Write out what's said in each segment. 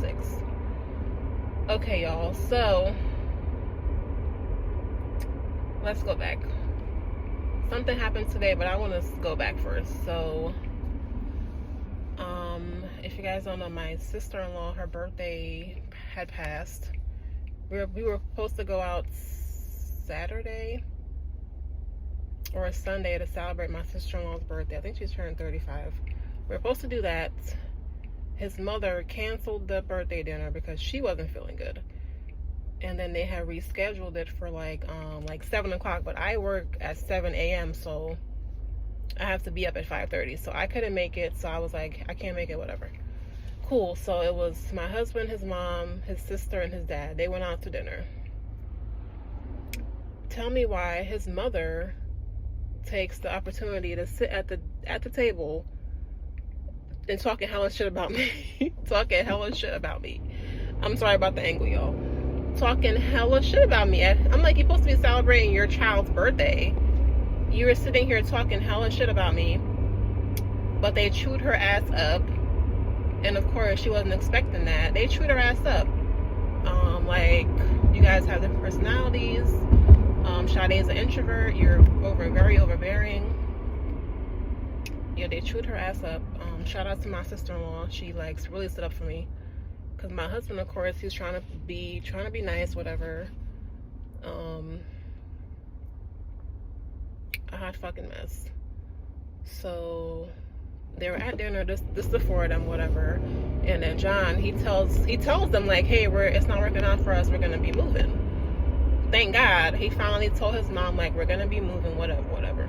6. Okay, y'all, so let's go back. Something happened today, but I want to go back first. So if you guys don't know, my sister-in-law, her birthday had passed. We were supposed to go out Saturday or Sunday to celebrate my sister-in-law's birthday. I think she's turning 35. We were supposed to do that. His mother canceled the birthday dinner because she wasn't feeling good, and then they had rescheduled it for like 7 o'clock, but I work at 7 a.m. so I have to be up at 5:30, so I couldn't make it. So I was like, I can't make it, whatever. Cool. So it was my husband, his mom, his sister, and his dad. They went out to dinner. Tell me why his mother takes the opportunity to sit at the table and talking hella shit about me. Talking hella shit about me. I'm sorry about the angle, y'all. Talking hella shit about me. I'm like, you're supposed to be celebrating your child's birthday. You were sitting here talking hella shit about me, but they chewed her ass up, and of course she wasn't expecting that. They chewed her ass up. Like, you guys have different personalities. Sade's an introvert. You're very overbearing. Yeah, they chewed her ass up. Shout out to my sister-in-law. She like really stood up for me. Cause my husband, of course, he's trying to be nice, whatever. A hot fucking mess. So they were at dinner. This is the four of them, whatever. And then John, he tells them like, hey, it's not working out for us. We're gonna be moving. Thank God, he finally told his mom like, we're gonna be moving, whatever.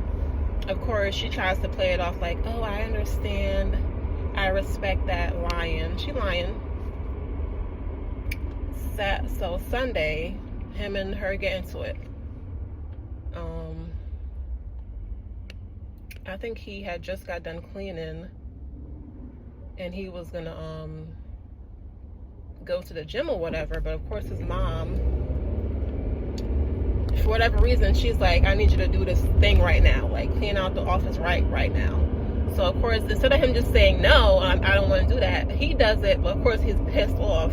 Of course, she tries to play it off like, oh, I understand. I respect that. Lying. She lying. So Sunday, him and her get into it. I think he had just got done cleaning, and he was gonna go to the gym or whatever. But of course, his mom, for whatever reason, she's like, I need you to do this thing right now, like clean out the office right now. So of course, instead of him just saying no, I don't want to do that, he does it. But of course, he's pissed off.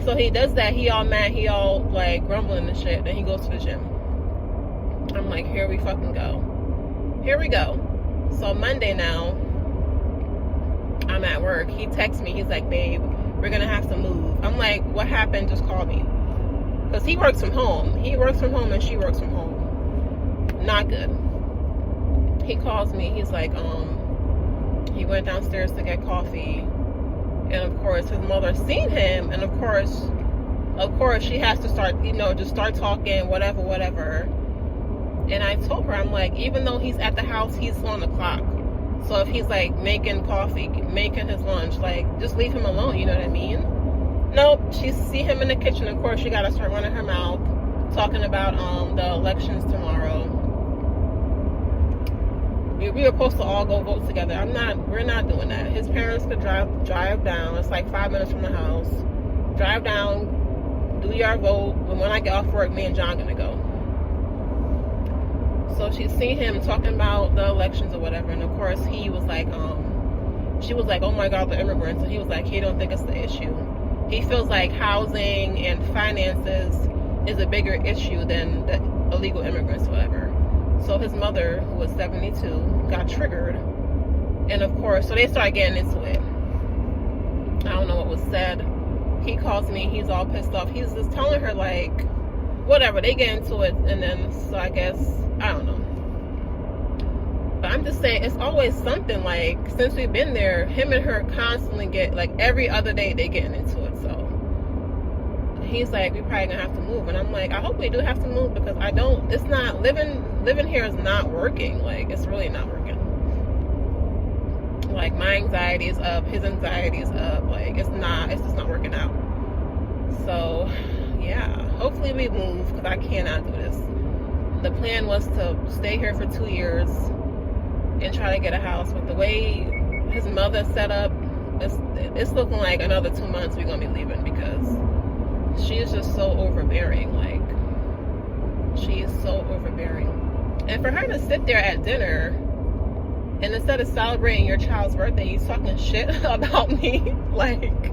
So he does that. He all mad. He all like grumbling and shit. Then he goes to the gym. I'm like, here we fucking go. Here we go. So Monday now, I'm at work. He texts me. He's like, babe, we're gonna have to move. I'm like, what happened? Just call me. Because he works from home. He works from home and she works from home. Not good. He calls me. He's like, he went downstairs to get coffee. And of course, his mother seen him. And of course, she has to start, just start talking, whatever. And I told her, I'm like, even though he's at the house, he's on the clock. So if he's like making coffee, making his lunch, like, just leave him alone, you know what I mean? Nope, she see him in the kitchen. Of course, she got to start running her mouth, talking about the elections tomorrow. We were supposed to all go vote together. We're not doing that. His parents could drive down. It's like 5 minutes from the house. Drive down, do your vote. And when I get off work, me and John gonna go. So she seen him talking about the elections or whatever, and of course he was like, she was like, oh my God, the immigrants, and he was like, he don't think it's the issue. He feels like housing and finances is a bigger issue than the illegal immigrants or whatever. So his mother, who was 72, got triggered, and of course, so they started getting into it. I don't know what was said. He calls me, he's all pissed off. He's just telling her like, whatever, they get into it, and then, so I guess, I don't know. But I'm just saying, it's always something, like, since we've been there, him and her constantly get, like, every other day they getting into it, so. He's like, we probably gonna have to move, and I'm like, I hope we do have to move, because it's not, living here is not working, like, it's really not working. Like, my anxiety is up, his anxiety is up, like, it's just not working out. So, yeah, hopefully we move, because I cannot do this. The plan was to stay here for 2 years and try to get a house, but the way his mother set up, it's looking like another 2 months we're gonna be leaving, because she is just so overbearing. Like, she is so overbearing. And for her to sit there at dinner And instead of celebrating your child's birthday, he's talking shit about me. Like,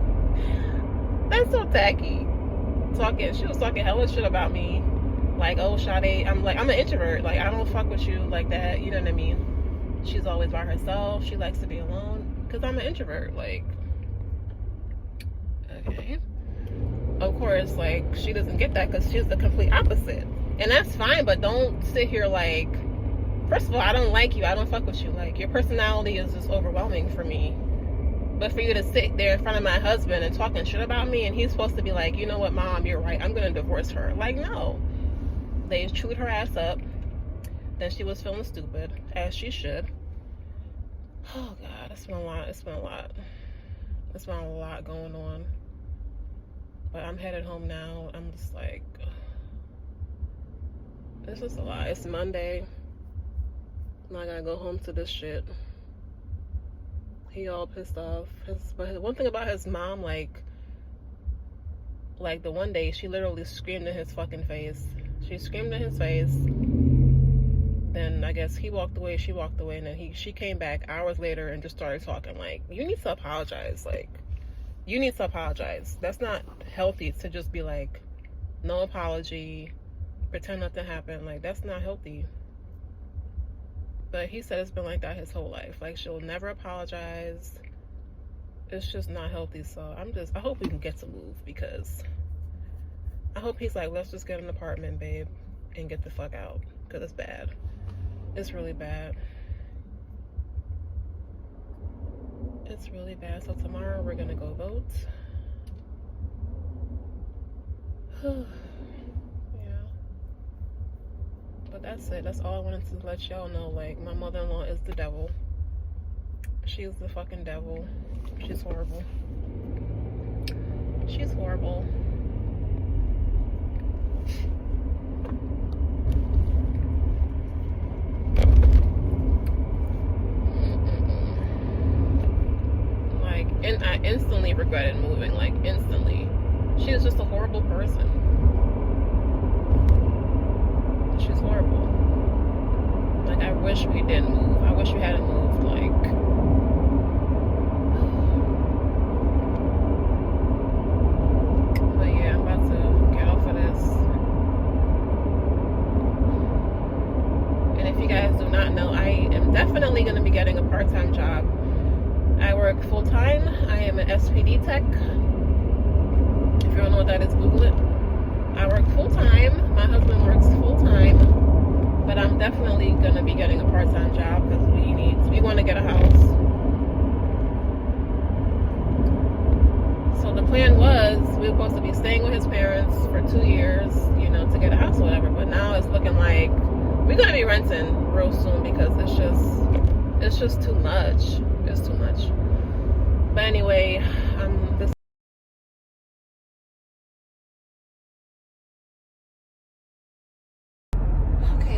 that's so tacky. She was talking hella shit about me. Like, oh, Sade, I'm an introvert. Like, I don't fuck with you like that. You know what I mean? She's always by herself. She likes to be alone. Because I'm an introvert. Like, okay. Of course, like, she doesn't get that because she's the complete opposite. And that's fine, but don't sit here like, first of all, I don't like you. I don't fuck with you. Like, your personality is just overwhelming for me. But for you to sit there in front of my husband and talking shit about me, and he's supposed to be like, you know what, Mom, you're right. I'm going to divorce her. Like, no. They chewed her ass up. Then she was feeling stupid, as she should. Oh, God. It's been a lot. It's been a lot. It's been a lot going on. But I'm headed home now. I'm just like, this is a lot. It's Monday. Now I gotta go home to this shit. He all pissed off. But one thing about his mom, like the one day she literally screamed in his fucking face. She screamed in his face. Then I guess he walked away, she walked away, and then she came back hours later and just started talking. Like, you need to apologize. Like, you need to apologize. That's not healthy to just be like, no apology, pretend nothing happened. Like, that's not healthy. But he said it's been like that his whole life. Like, she'll never apologize. It's just not healthy. So I hope we can get to move, because I hope he's like, let's just get an apartment, babe, and get the fuck out. Because it's bad. It's really bad. It's really bad. So tomorrow we're gonna go vote. Yeah. But that's it. That's all I wanted to let y'all know. Like, my mother-in-law is the devil. She's the fucking devil. She's horrible. She's horrible. Like, and I instantly regretted moving. Like, instantly. She was just a horrible person. She's horrible. Like, I wish we didn't move. I wish we hadn't moved. Like, but yeah, I'm about to get off of this. And if you guys do not know, I am definitely going to be getting a part-time job. I work full-time. I am an SPD tech. If you don't know what that is, Google it. I work full-time. My husband works full-time. But I'm definitely going to be getting a part-time job because we want to get a house. So the plan was we were supposed to be staying with his parents for 2 years, you know, to get a house or whatever. But now it's looking like we're going to be renting real soon because it's just too much. It's too much. But anyway,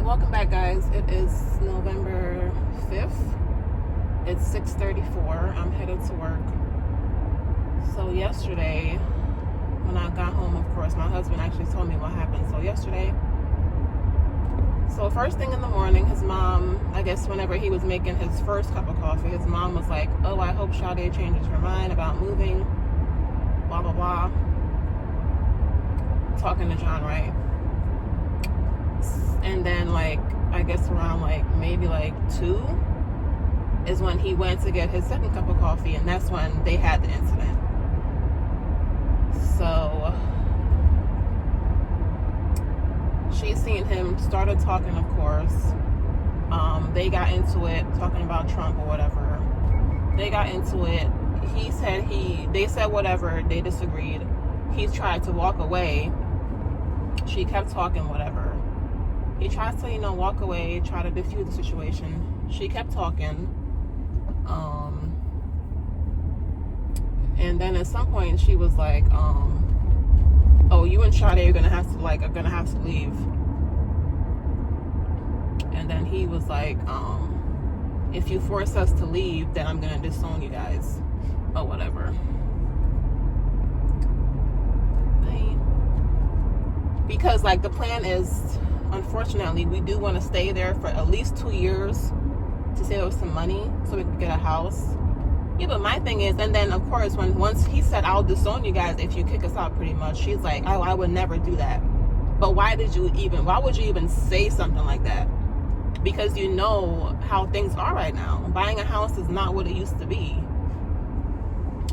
welcome back, guys. It is November 5th. It's 6:34. I'm headed to work. So yesterday, when I got home, of course, my husband actually told me what happened. So first thing in the morning, his mom, I guess whenever he was making his first cup of coffee, his mom was like, oh, I hope Sade changes her mind about moving, blah, blah, blah. Talking to John, right? And then, like, I guess around, like, maybe, like, 2 is when he went to get his second cup of coffee, and that's when they had the incident. So she seen him, started talking, of course. They got into it, talking about Trump or whatever. They got into it. They said whatever, they disagreed. He tried to walk away. She kept talking, whatever. He tried to, walk away, try to defuse the situation. She kept talking. And then at some point she was like, oh, you and Sade are gonna have to leave. And then he was like, if you force us to leave, then I'm gonna disown you guys. Or whatever. Because, like, the plan is, unfortunately, we do want to stay there for at least 2 years. to save up some money so we could get a house. Yeah, but my thing is, and then of course, once he said, I'll disown you guys if you kick us out, pretty much, she's like, oh, I would never do that. But why would you even say something like that? Because you know how things are right now. Buying a house is not what it used to be.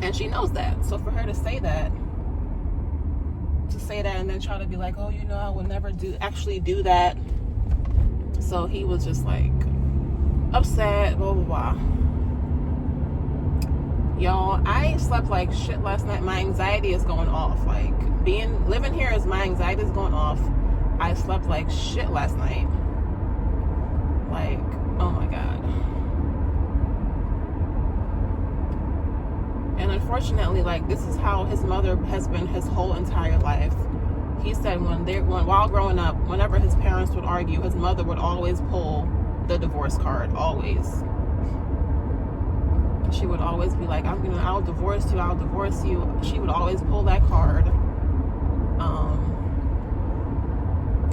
And she knows that. So for her to say that and then try to be like, oh, you know, I would never actually do that. So he was just like upset, blah, blah, blah. Y'all, I slept like shit last night. My anxiety is going off. Like, living here is my anxiety is going off. I slept like shit last night. Like, oh my God. And unfortunately, like, this is how his mother has been his whole entire life. He said while growing up, whenever his parents would argue, his mother would always pull the divorce card, always. She would always be like, I'll divorce you. She would always pull that card.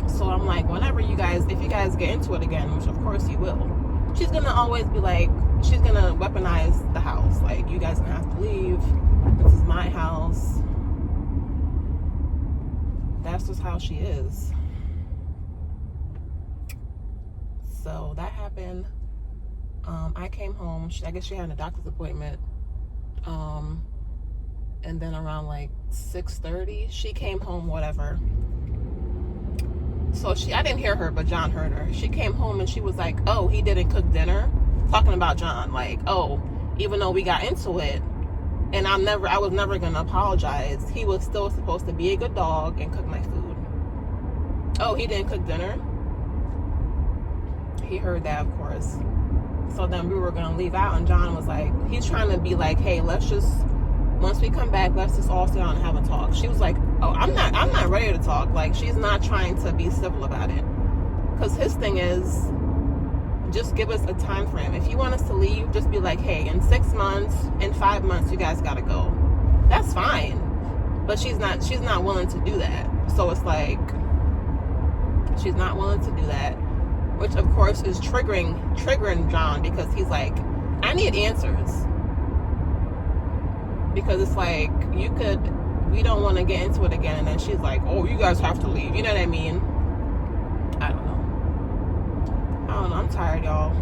So I'm like, if you guys get into it again, which of course you will, she's gonna always be like, she's gonna weaponize the house. Like, you guys gonna have to leave. This is my house. That's just how she is. So that happened. I came home. I guess she had a doctor's appointment. And then around like 6:30, she came home, whatever. So I didn't hear her, but John heard her. She came home and she was like, oh, he didn't cook dinner. Talking about John. Like, oh, even though we got into it, and I was never going to apologize, he was still supposed to be a good dog and cook my food. Oh, he didn't cook dinner? He heard that, of course. So then we were going to leave out, and John was like, he's trying to be like, hey, once we come back, let's just all sit down and have a talk. She was like, oh, I'm not ready to talk. Like, she's not trying to be civil about it. Because his thing is, just give us a time frame. If you want us to leave, just be like, hey, in 6 months, in 5 months, you guys got to go. That's fine. But she's not willing to do that. So it's like, she's not willing to do that. Which, of course, is triggering John, because he's like, I need answers. Because it's like, we don't want to get into it again. And then she's like, oh, you guys have to leave. You know what I mean? I don't know. I'm tired, y'all.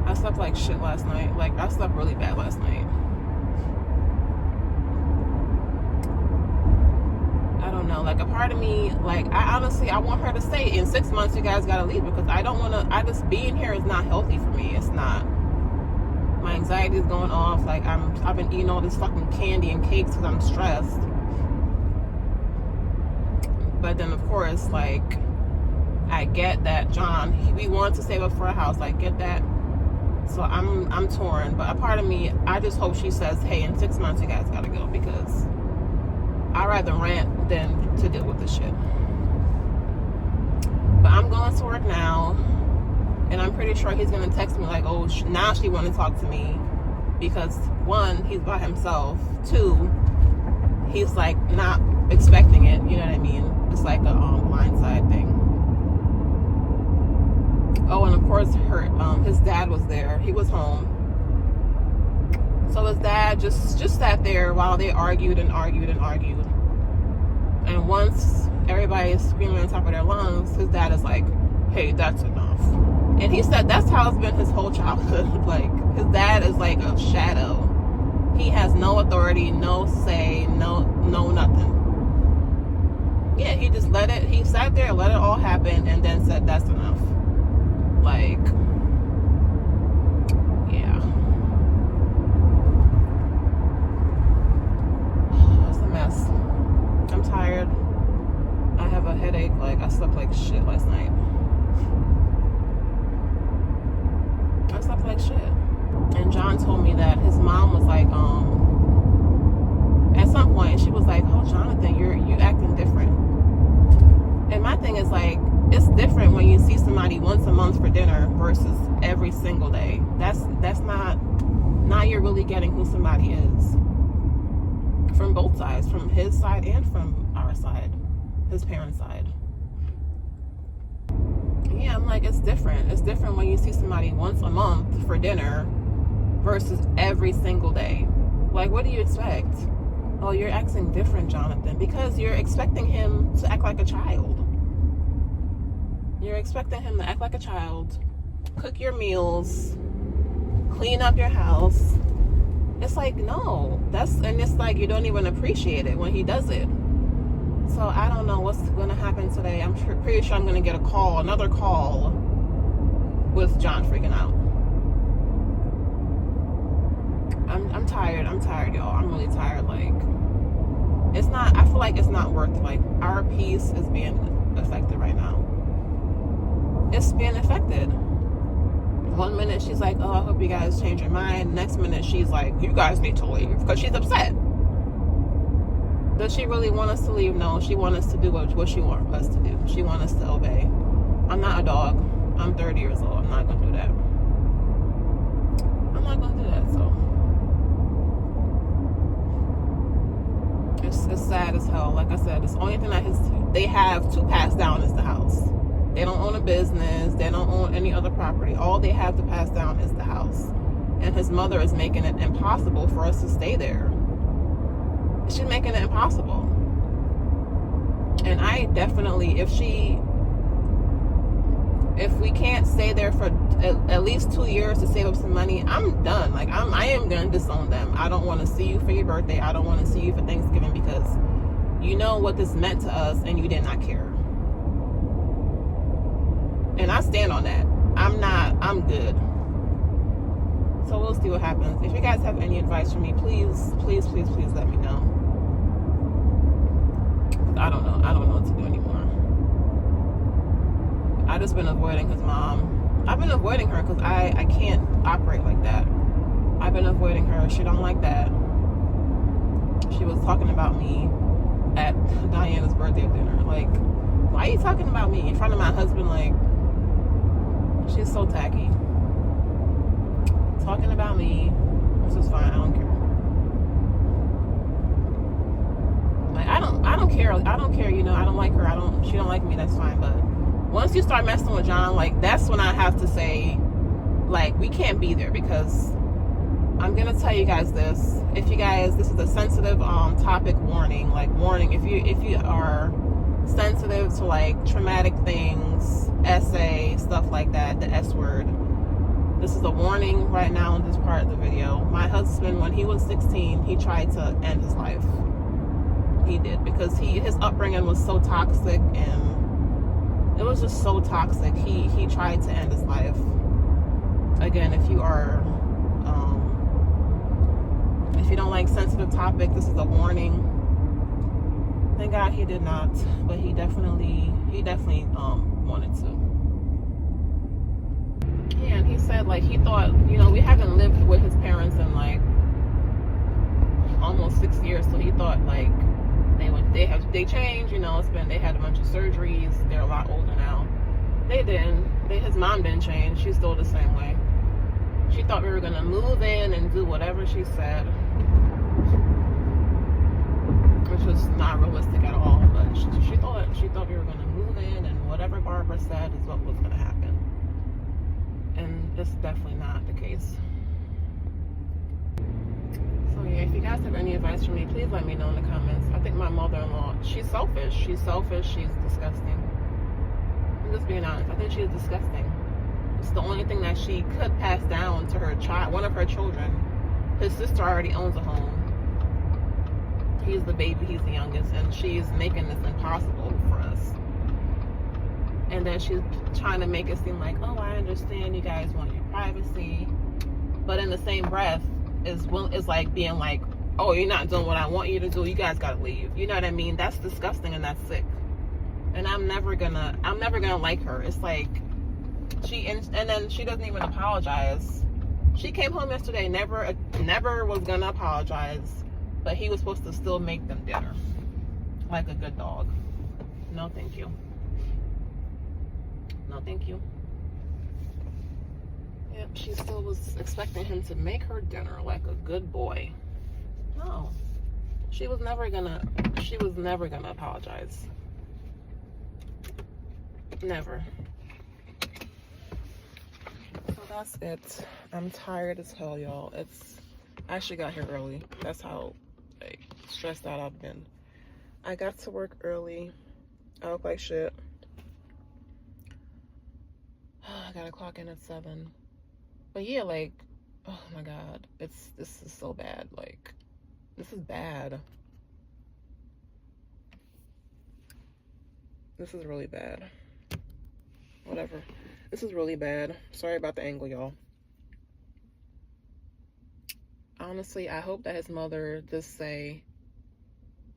I slept like shit last night. Like, I slept really bad last night. I don't know. Like, a part of me, like, I want her to say, in 6 months, you guys gotta leave, because I don't want to, being here is not healthy for me. It's not. My anxiety is going off. Like, I've been eating all this fucking candy and cakes because I'm stressed. But then, of course, like, I get that John, we want to save up for a house. I get that. So I'm torn. But a part of me, I just hope she says, hey, in 6 months, you guys gotta go, because I'd rather rant than to deal with this shit. But I'm going to work now. And I'm pretty sure he's going to text me like, oh, now she want to talk to me. Because, 1, he's by himself. 2, he's like not expecting it. You know what I mean? It's like a blindside thing. Oh, and of course, his dad was there. He was home. So his dad just sat there while they argued and argued and argued. And once everybody is screaming on top of their lungs, his dad is like, hey, that's enough. And he said that's how it's been his whole childhood. Like, his dad is like a shadow. He has no authority, no say, no nothing. Yeah, he just he sat there and let it all happen, and then said that's enough. Like, yeah. It's a mess. I'm tired. I have a headache. Like, I slept like shit last night. I slept like shit. And John told me that his mom was like, at some point, she was like, oh, Jonathan, you acting different. And my thing is like, it's different when you see somebody once a month for dinner versus every single day. That's not, now you're really getting who somebody is. From both sides, from his side and from our side, his parents' side. Yeah, I'm like, it's different. It's different when you see somebody once a month for dinner versus every single day. Like, what do you expect? Oh, you're acting different, Jonathan, because you're expecting him to act like a child. You're expecting him to act like a child, cook your meals, clean up your house. It's like, no, and it's like you don't even appreciate it when he does it. So I don't know what's going to happen today. I'm pretty sure I'm going to get another call with John freaking out. I'm tired. I'm tired, y'all. I'm really tired. Like, I feel like it's not worth, like, our peace is being affected right now. It's being affected. One minute she's like, oh, I hope you guys change your mind. Next minute she's like, you guys need to leave, because she's upset. Does she really want us to leave? No, she wants us to do what she wants us to do. She wants us to obey. I'm not a dog. I'm 30 years old. I'm not going to do that. I'm not going to do that, so. It's sad as hell. Like I said, it's the only thing that they have to pass down is the house. They don't own a business. They don't own any other property. All they have to pass down is the house. And his mother is making it impossible for us to stay there. She's making it impossible. And I definitely, if we can't stay there for at least 2 years to save up some money, I'm done. Like, I am going to disown them. I don't want to see you for your birthday. I don't want to see you for Thanksgiving, because you know what this meant to us and you did not care. And I stand on that. I'm good. So we'll see what happens. If you guys have any advice for me, please, please, please, please let me know. I don't know what to do anymore. I just been avoiding his mom. I've been avoiding her because I can't operate like that. I've been avoiding her. She don't like that. She was talking about me at Diana's birthday dinner. Like, why are you talking about me in front of my husband? Like, she's so tacky. Talking about me, which is fine. I don't care. Like, I don't care. I don't care. You know, I don't like her. She don't like me. That's fine. But once you start messing with John, like, that's when I have to say, like, we can't be there, because I'm gonna tell you guys this. If you guys, this is a sensitive topic warning. Like, warning, if you are sensitive to, like, traumatic things, SA, stuff like that, the S word. This is a warning right now in this part of the video. My husband, when he was 16, he tried to end his life. He did, because his upbringing was so toxic, and it was just so toxic. He tried to end his life. Again, if you are, if you don't like sensitive topics, this is a warning. Thank God he did not, but he definitely wanted to. Yeah, and he said, like, he thought, you know, we haven't lived with his parents in, like, almost 6 years, so he thought, like, they changed, you know. They had a bunch of surgeries. They're a lot older now. They didn't. His mom didn't change. She's still the same way. She thought we were gonna move in and do whatever she said, which was not realistic at all. But she thought we were gonna move in, and whatever Barbara said is what was gonna happen. And it's definitely not the case. So yeah, if you guys have any advice for me, please let me know in the comments. I think my mother-in-law, she's selfish. She's disgusting. I'm just being honest. I think she's disgusting. It's the only thing that she could pass down to her child, one of her children. His sister already owns a home. He's the baby, he's the youngest, and she's making this impossible for us. And then she's trying to make it seem like, oh, I understand you guys want your privacy, but in the same breath is like being like, oh, you're not doing what I want you to do, you guys gotta leave. You know what I mean? That's disgusting and that's sick. And I'm never gonna like her. It's like and then she doesn't even apologize. She came home yesterday, never was gonna apologize, but he was supposed to still make them dinner like a good dog. No, thank you. No, thank you. Yep, she still was expecting him to make her dinner like a good boy. No, she was never gonna apologize. Never. that's it. I'm tired as hell, y'all. I actually got here early. That's how like stressed out I've been. I got to work early. I look like shit. I gotta clock in at 7. But yeah, like, oh my god, this is so bad. Like, this is bad. This is really bad. Whatever. This is really bad. Sorry about the angle, y'all. Honestly, I hope that his mother just say,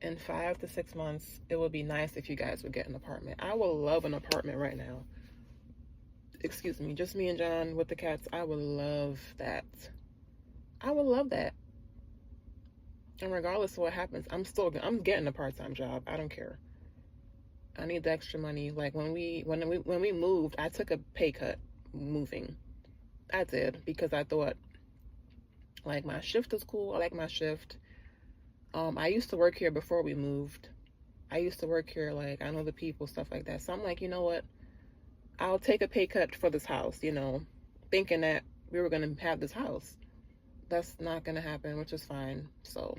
in 5 to 6 months, it would be nice if you guys would get an apartment. I would love an apartment right now. Excuse me, just me and John with the cats. I would love that. I would love that. And regardless of what happens, I'm getting a part-time job. I don't care. I need the extra money. Like when we moved, I took a pay cut moving. I did because I thought like my shift is cool. I like my shift. I used to work here before we moved. I used to work here, like I know the people, stuff like that. So I'm like, you know what? I'll take a pay cut for this house, you know, thinking that we were gonna have this house. That's not gonna happen, which is fine. So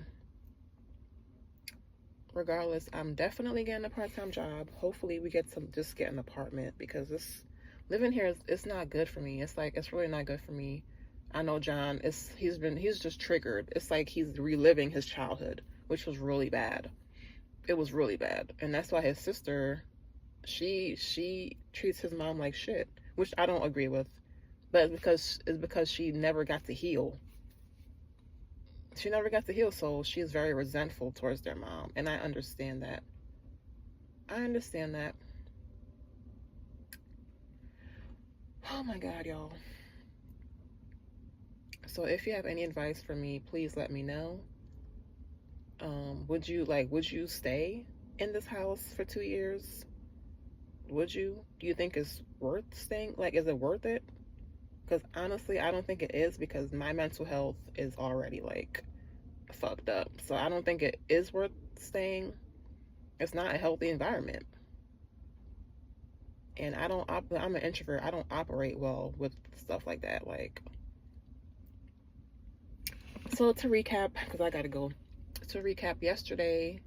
regardless, I'm definitely getting a part-time job. Hopefully we get to just get an apartment because this living here it's not good for me. It's like it's really not good for me. I know John he's just triggered. It's like he's reliving his childhood, which was really bad. It was really bad. And that's why his sister, she treats his mom like shit, which I don't agree with. But it's because she never got to heal. She never got to heal, so she's very resentful towards their mom. And I understand that. I understand that. Oh my God, y'all. So if you have any advice for me, please let me know. Would you stay in this house for 2 years? Would you? Do you think it's worth staying? Like, is it worth it? Because honestly, I don't think it is because my mental health is already like fucked up. So I don't think it is worth staying. It's not a healthy environment. And I'm an introvert. I don't operate well with stuff like that. Like, so to recap, because I gotta go. To recap, yesterday,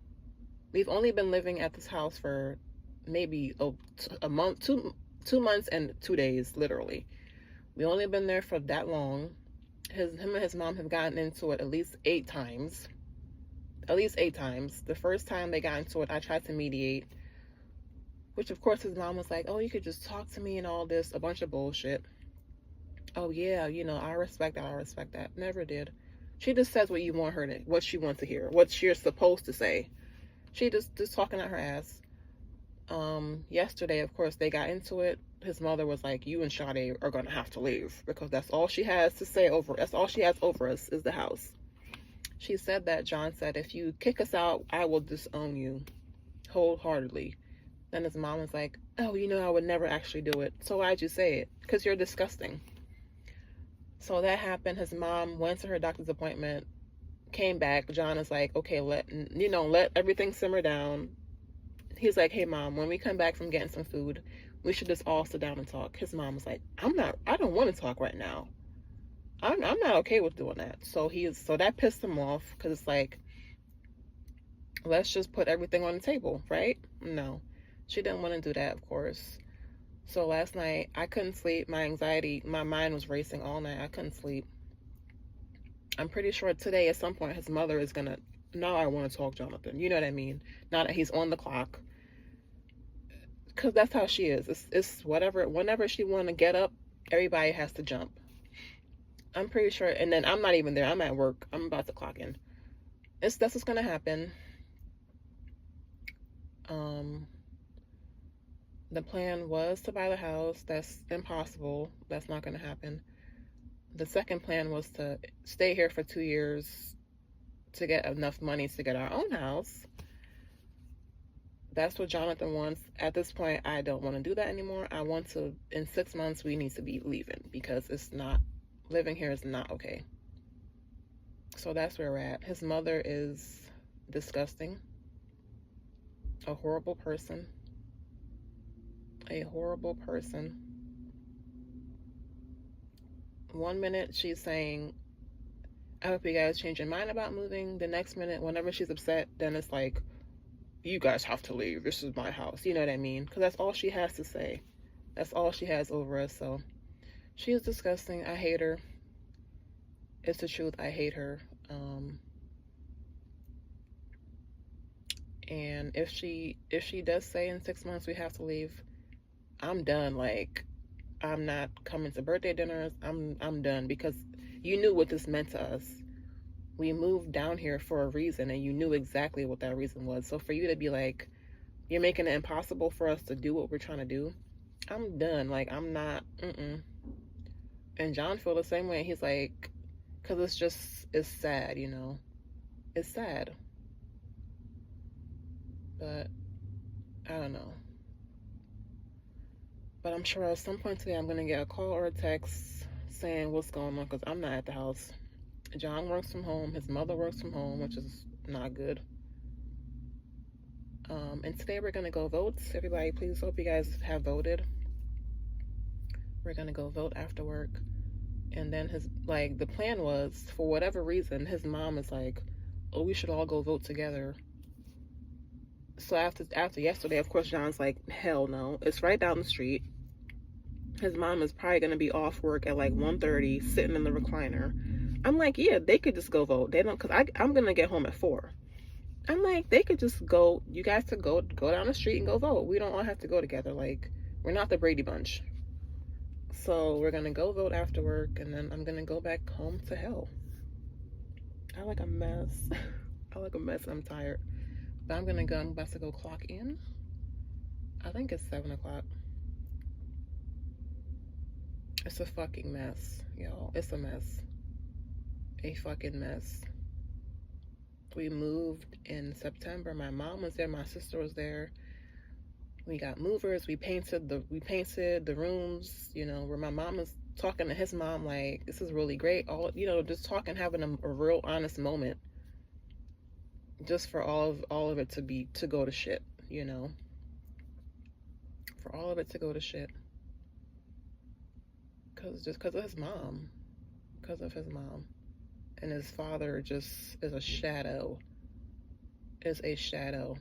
we've only been living at this house for maybe a month, 2 months and 2 days, literally. We only been there for that long. Him and his mom have gotten into it at least 8 times. At least 8 times. The first time they got into it, I tried to mediate, which of course his mom was like, oh, you could just talk to me and all this, a bunch of bullshit. Oh yeah, you know, I respect that. Never did. She just says what you want her to, what she wants to hear, what you're supposed to say. She just talking out her ass. Yesterday, of course, they got into it. His mother was like, you and Sade are gonna have to leave because that's all she has to say that's all she has over us is the house. She said that John said, if you kick us out, I will disown you wholeheartedly. Then his mom was like, oh, you know, I would never actually do it. So why'd you say it? Because you're disgusting. So that happened. His mom went to her doctor's appointment, came back. John is like, okay, let everything simmer down. He's like, hey mom, when we come back from getting some food, we should just all sit down and talk. His mom was like, I don't want to talk right now. I'm not okay with doing that. So that pissed him off because it's like, let's just put everything on the table, right? No, she didn't want to do that, of course. So last night I couldn't sleep. My anxiety, my mind was racing all night. I couldn't sleep. I'm pretty sure today at some point his mother is gonna, now I want to talk, Jonathan. You know what I mean? Now that he's on the clock. Because that's how she is. It's whatever, whenever she want to get up, everybody has to jump. I'm pretty sure, and then I'm not even there. I'm at work. I'm about to clock in. That's what's gonna happen. The plan was to buy the house. That's impossible. That's not gonna happen. The second plan was to stay here for 2 years to get enough money to get our own house. That's what Jonathan wants. At this point, I don't want to do that anymore. I want to, in 6 months, we need to be leaving because living here is not okay. So that's where we're at. His mother is disgusting. A horrible person. A horrible person. 1 minute she's saying, I hope you guys change your mind about moving. The next minute, whenever she's upset, then it's like, you guys have to leave. This is my house. You know what I mean? Because that's all she has to say. That's all she has over us. So she is disgusting. I hate her. It's the truth. I hate her. And if she does say in 6 months we have to leave, I'm done. Like, I'm not coming to birthday dinners. I'm done, because you knew what this meant to us. We moved down here for a reason, and you knew exactly what that reason was. So for you to be like, you're making it impossible for us to do what we're trying to do, I'm done. Like, I'm not. And John feel the same way. He's like, because it's sad, you know. It's sad. But I don't know. But I'm sure at some point today I'm going to get a call or a text saying what's going on, because I'm not at the house. John works from home. His mother works from home, which is not good. And today we're going to go vote. Everybody, please hope you guys have voted. We're going to go vote after work. And then the plan was, for whatever reason, his mom is like, oh, we should all go vote together. So after yesterday, of course, John's like, hell no. It's right down the street. His mom is probably going to be off work at like 1:30, sitting in the recliner. I'm like, yeah, they could just go vote. They don't, because I'm going to get home at 4. I'm like, they could just go, you guys could go down the street and go vote. We don't all have to go together. Like, we're not the Brady Bunch. So we're going to go vote after work, and then I'm going to go back home to hell. I like a mess. I like a mess. I'm tired. But I'm about to go clock in. I think it's 7 o'clock. It's a fucking mess, y'all. It's a mess. A fucking mess. We moved in September. My mom was there. My sister was there. We got movers. We painted the rooms, you know, where my mom was talking to his mom like, this is really great. All, you know, just talking, having a real honest moment. Just for all of it to go to shit, you know. For all of it to go to shit. Because of his mom. Because of his mom. And his father just is a shadow. Is a shadow.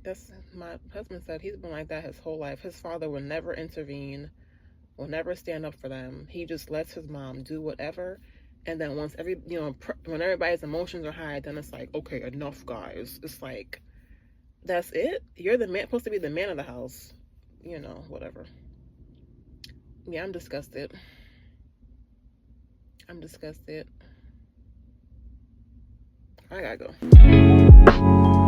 That's, my husband said he's been like that his whole life. His father will never intervene, will never stand up for them. He just lets his mom do whatever. And then once when everybody's emotions are high, then it's like, okay, enough, guys. It's like, that's it? You're the man, supposed to be the man of the house. You know, whatever. Yeah, I'm disgusted. I'm disgusted. I gotta go.